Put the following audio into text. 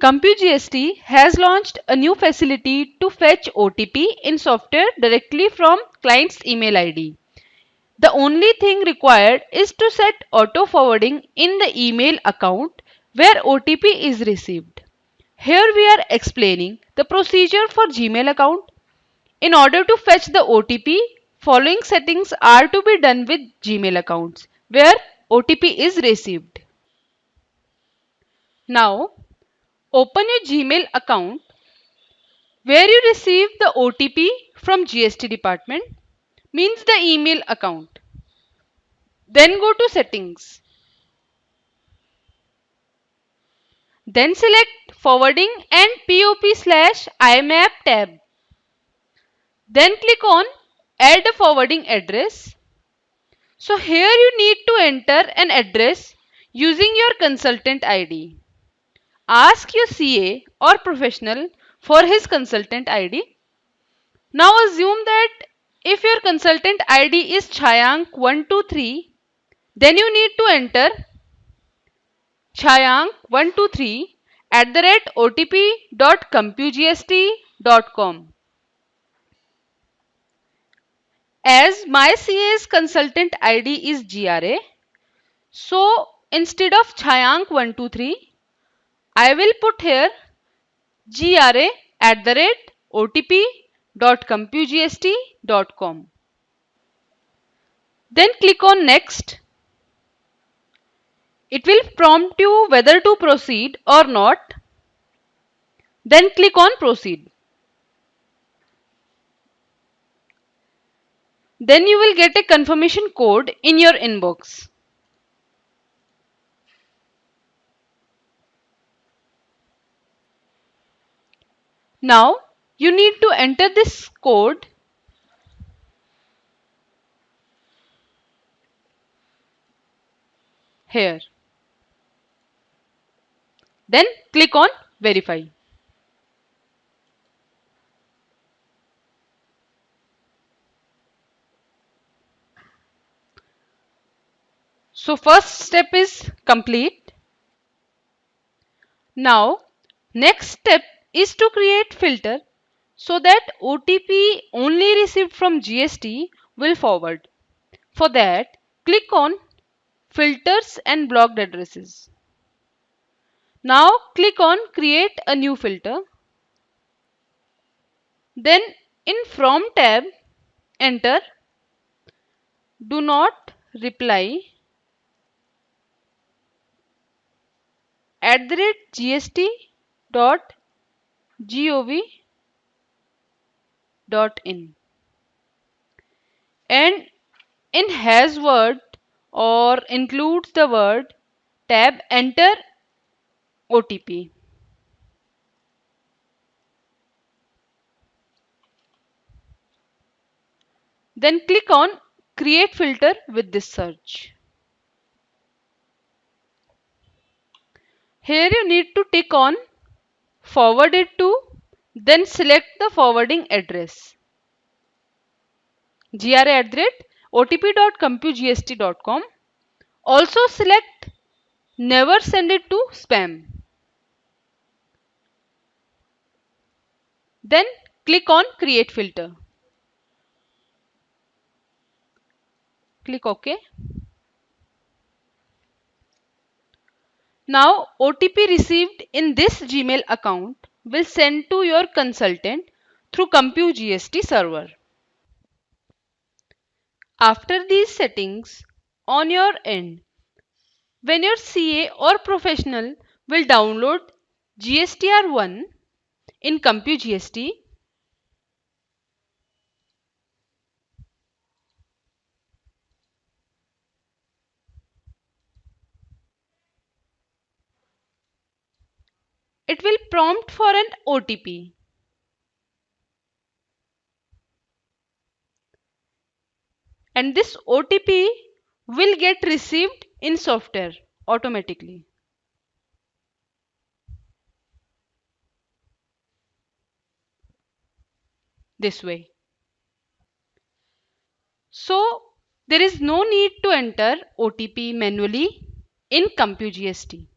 CompuGST has launched a new facility to fetch OTP in software directly from client's email ID. The only thing required is to set auto forwarding in the email account where OTP is received. Here we are explaining the procedure for Gmail account. In order to fetch the OTP, following settings are to be done with Gmail accounts where OTP is received. Now, open your Gmail account where you receive the OTP from GST department, means the email account. Then go to settings. Then select forwarding and POP/IMAP tab. Then click on add a forwarding address. So here you need to enter an address using your consultant ID. Ask your CA or professional for his consultant ID. Now assume that if your consultant ID is Chayank123, then you need to enter chayank123@otp.compugst.com. As my CA's consultant ID is GRA, so instead of Chayank123, I will put here gra@otp.compugst.com. Then click on next. It will prompt you whether to proceed or not. Then click on proceed. Then you will get a confirmation code in your inbox. Now you need to enter this code here. Then click on verify. So first step is complete. Now next step is to create filter so that OTP only received from GST will forward. For that, click on filters and blocked addresses. Now click on create a new filter. Then in from tab enter do not reply @gst.gov.in and in has word or includes the word tab enter OTP. Then click on create filter with this search. Here you need to tick on forward it to, then select the forwarding address gra@otp.compugst.com. Also select never send it to spam. Then click on create filter. Click OK. Now OTP received in this Gmail account will send to your consultant through CompuGST server. After these settings on your end, when your CA or professional will download GSTR1 in CompuGST, it will prompt for an OTP. And this OTP will get received in software automatically. This way. So there is no need to enter OTP manually in CompuGST.